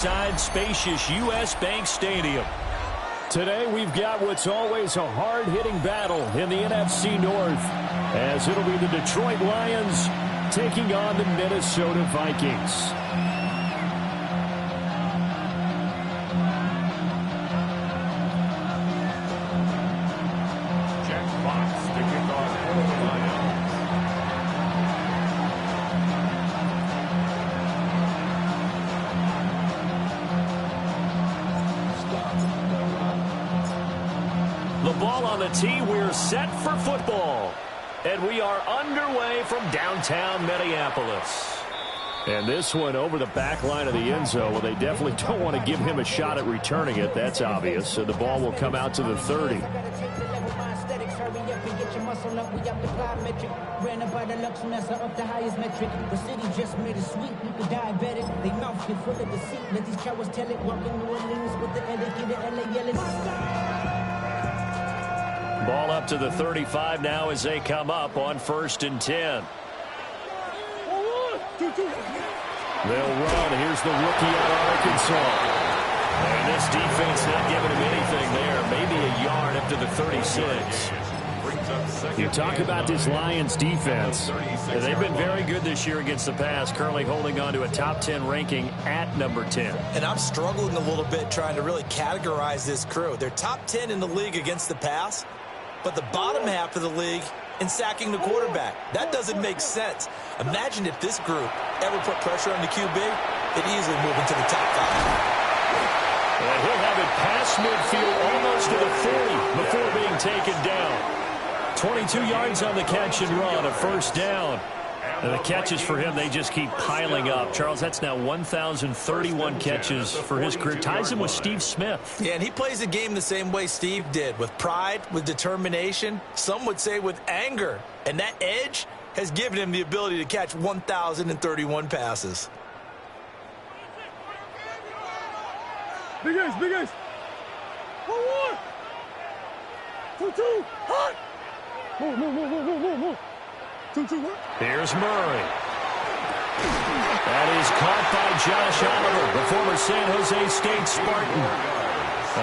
Inside spacious U.S. Bank Stadium. Today we've got what's always a hard-hitting battle in the NFC North, as it'll be the Detroit Lions taking on the Minnesota Vikings. The ball on the tee, we're set for football. And we are underway from downtown Minneapolis. And this one over the back line of the end zone. Well, they definitely don't want to give him a shot at returning it. That's obvious. So the ball will come out to the 30. Ball up to the 35 now as they come up on 1st and 10. They'll run. Here's the rookie out of Arkansas. And this defense not giving him anything there. Maybe a yard up to the 36. You talk about this Lions defense. They've been very good this year against the pass, currently holding on to a top 10 ranking at number 10. And I'm struggling a little bit trying to really categorize this crew. They're top 10 in the league against the pass, but the bottom half of the league in sacking the quarterback. That doesn't make sense. Imagine if this group ever put pressure on the QB, they'd easily move into the top 5. And he'll have it past midfield almost to the 40 before being taken down. 22 yards on the catch and run, a first down. And the catches for him, they just keep piling up. Charles, that's now 1,031 catches for his career. Ties him with Steve Smith. Yeah, and he plays the game the same way Steve did, with pride, with determination, some would say with anger. And that edge has given him the ability to catch 1,031 passes. Big ace, big ace. 1-1. 2-2. Hot. Move. 2-2, what? Here's Murray. That is caught by Josh Oliver, the former San Jose State Spartan.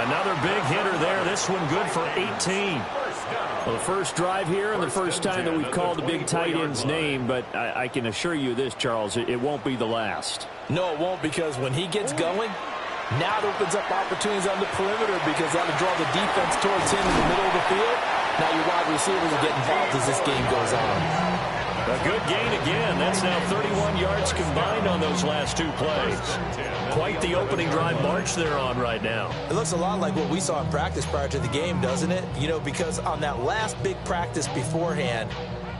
Another big hitter there. This one good for 18. Well, the first drive here and the first time that we've called the big tight end's name, but I can assure you this, Charles, it won't be the last. No, it won't, because when he gets going, now it opens up opportunities on the perimeter, because that'll draw the defense towards him in the middle of the field. Now your wide receivers will get involved as this game goes on. A good gain again. That's now 31 yards combined on those last two plays. Quite the opening drive march they're on right now. It looks a lot like what we saw in practice prior to the game, doesn't it? You know, because on that last big practice beforehand,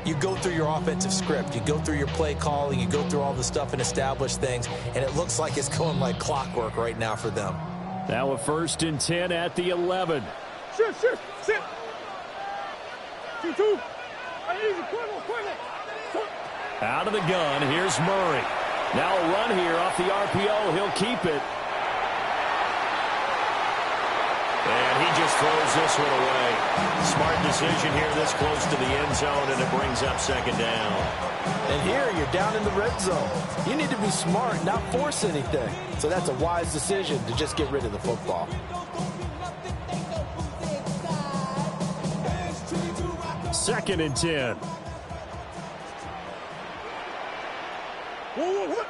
you go through your offensive script. You go through your play calling. You go through all the stuff and establish things. And it looks like it's going like clockwork right now for them. Now a 1st and 10 at the 11. Sit. 2-2. Easy, quick. Out of the gun, here's Murray. Now a run here off the RPO. He'll keep it. And he just throws this one away. Smart decision here this close to the end zone, and it brings up 2nd down. And here you're down in the red zone. You need to be smart, not force anything. So that's a wise decision to just get rid of the football. 2nd and 10. What?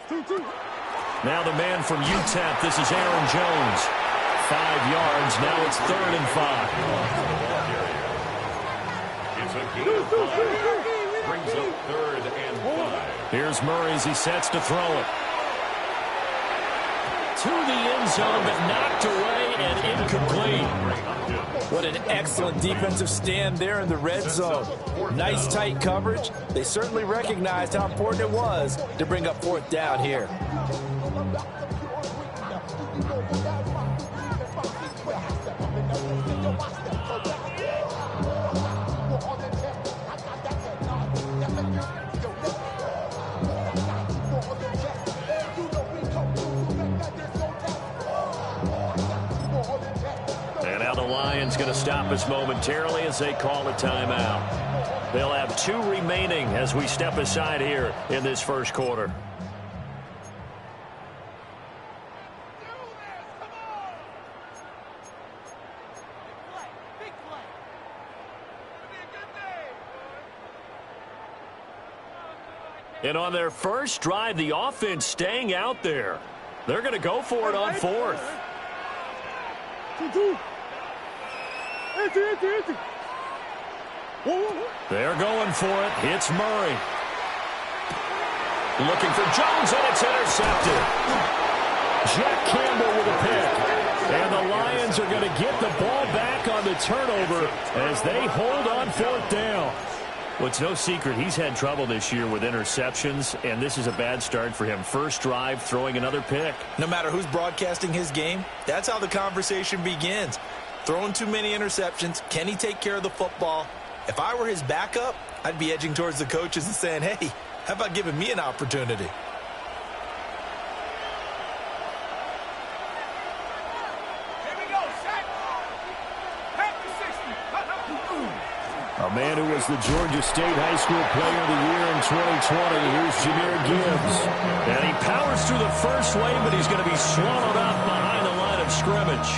2-2. Now the man from UTEP, this is Aaron Jones. 5 yards, now it's 3rd and 5. It's a gain of 5. Brings up 3rd and 5. Here's Murray as he sets to throw it. To the end zone, but knocked away and incomplete. What an excellent defensive stand there in the red zone. Nice tight coverage. They certainly recognized how important it was to bring up 4th down here. Lions going to stop us momentarily as they call a timeout. They'll have 2 remaining as we step aside here in this first quarter. And on their first drive, the offense staying out there. They're going to go for it on fourth. 2-2. Empty. They're going for it. Hits Murray. Looking for Jones, and it's intercepted. Jack Campbell with a pick. And the Lions are going to get the ball back on the turnover as they hold on fourth down. Well, it's no secret he's had trouble this year with interceptions, and this is a bad start for him. First drive, throwing another pick. No matter who's broadcasting his game, that's how the conversation begins. Throwing too many interceptions. Can he take care of the football? If I were his backup, I'd be edging towards the coaches and saying, hey, how about giving me an opportunity? A man who was the Georgia State High School Player of the Year in 2020. Here's Jahmyr Gibbs. And he powers through the first wave, but he's going to be swallowed up behind the line of scrimmage.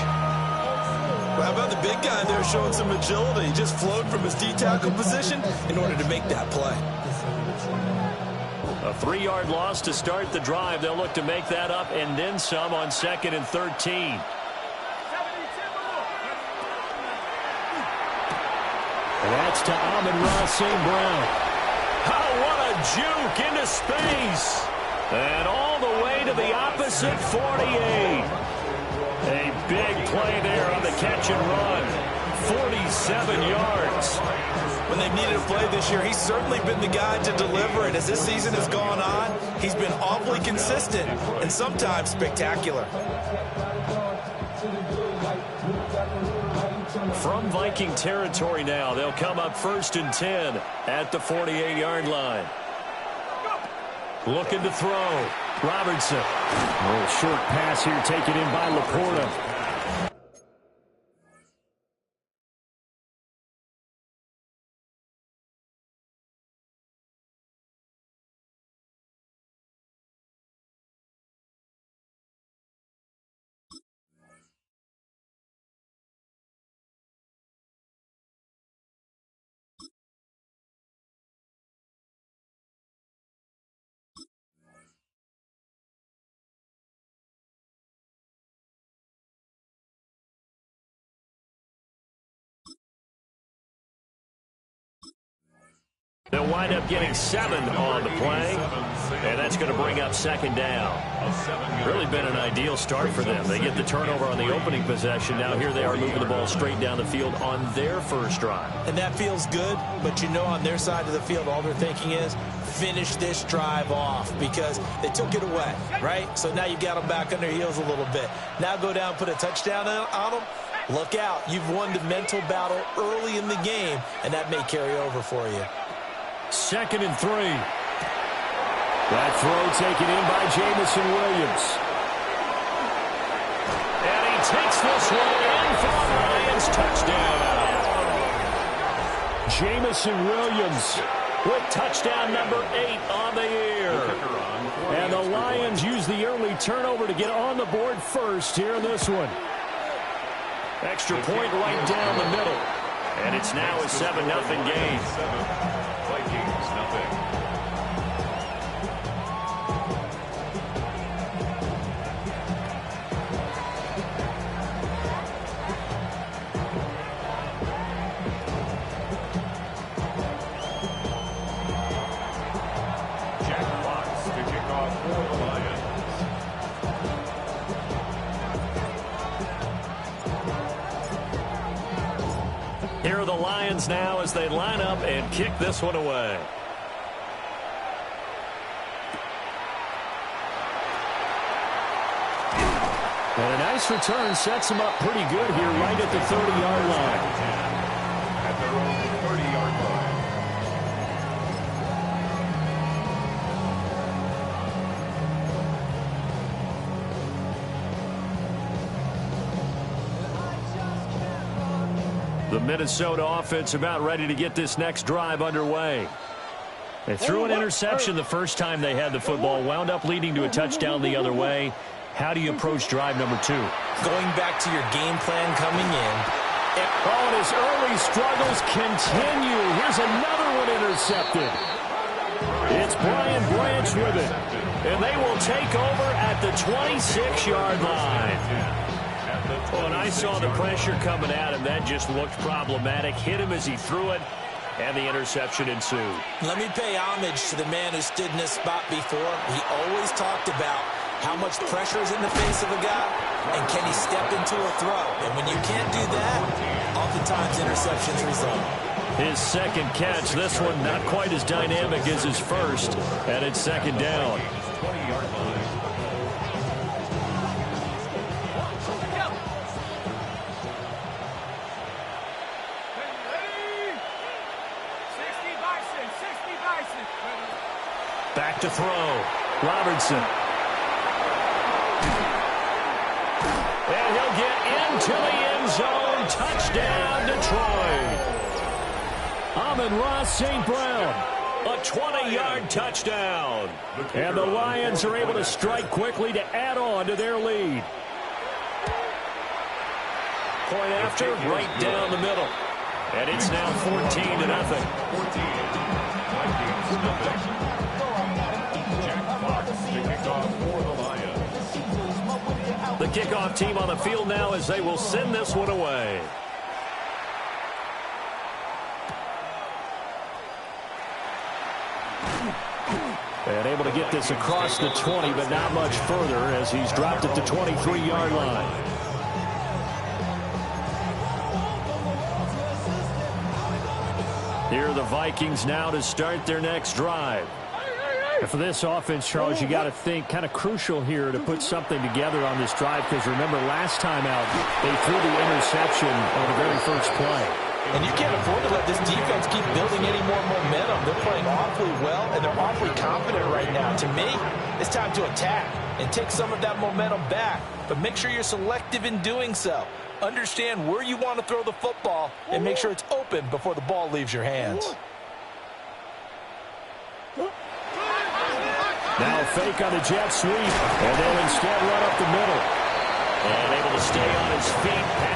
Well, how about the big guy there showing some agility? He just flowed from his D-tackle position in order to make that play. A 3-yard loss to start the drive. They'll look to make that up and then some on 2nd and 13. That's to Amon-Ra St. Brown. Oh, what a juke into space. And all the way to the opposite 48. A big play there on the catch and run. 47 yards. When they've needed a play this year, he's certainly been the guy to deliver it. As this season has gone on, he's been awfully consistent and sometimes spectacular. From Viking territory now, they'll come up 1st and 10 at the 48-yard line. Looking to throw. Robertson. A little short pass here taken in by Laporta. They'll wind up getting 7 on the play, and that's going to bring up 2nd down. Really been an ideal start for them. They get the turnover on the opening possession. Now here they are moving the ball straight down the field on their first drive. And that feels good, but you know on their side of the field, all they're thinking is finish this drive off because they took it away, right? So now you got them back on their heels a little bit. Now go down, put a touchdown on them. Look out. You've won the mental battle early in the game, and that may carry over for you. 2nd and 3. That throw taken in by Jamison Williams. And he takes this one in for the Lions touchdown. Jamison Williams with touchdown number 8 on the year. And the Lions use the early turnover to get on the board first here in this one. Extra point right down the middle. And it's now a 7-0 game. Vikings, nothing. Jack Fox to kick off for the Lions. Here are the Lions now as they line up and kick this one away. And a nice return sets them up pretty good here right at the 30-yard line. At their own 30-yard line. The Minnesota offense about ready to get this next drive underway. They threw an interception the first time they had the football, wound up leading to a touchdown the other way. How do you approach drive number 2? Going back to your game plan coming in. Oh, and his early struggles continue. Here's another one intercepted. It's Brian Branch with it. And they will take over at the 26-yard line. When I saw the pressure coming at him, that just looked problematic. Hit him as he threw it, and the interception ensued. Let me pay homage to the man who stood in this spot before. He always talked about how much pressure is in the face of a guy, and can he step into a throw. And when you can't do that, oftentimes interceptions result. His second catch, this one not quite as dynamic as his first, and it's second down. 20-yard line. Back to throw. Robertson. And he'll get into the end zone. Touchdown, Detroit. Amon-Ra St. Brown. A 20-yard touchdown. And the Lions are able to strike quickly to add on to their lead. Point after, right down the middle. And it's now 14-0. 14. The kickoff team on the field now as they will send this one away. And able to get this across the 20, but not much further as he's dropped at the 23-yard line. Here are the Vikings now to start their next drive. And for this offense, Charles, you got to think kind of crucial here to put something together on this drive, because remember last time out they threw the interception on the very first play. And you can't afford to let this defense keep building any more momentum. They're playing awfully well, and they're awfully confident right now. To me, it's time to attack and take some of that momentum back. But make sure you're selective in doing so. Understand where you want to throw the football and make sure it's open before the ball leaves your hands. Now fake on the jet sweep, and they'll instead run up the middle. And able to stay on his feet.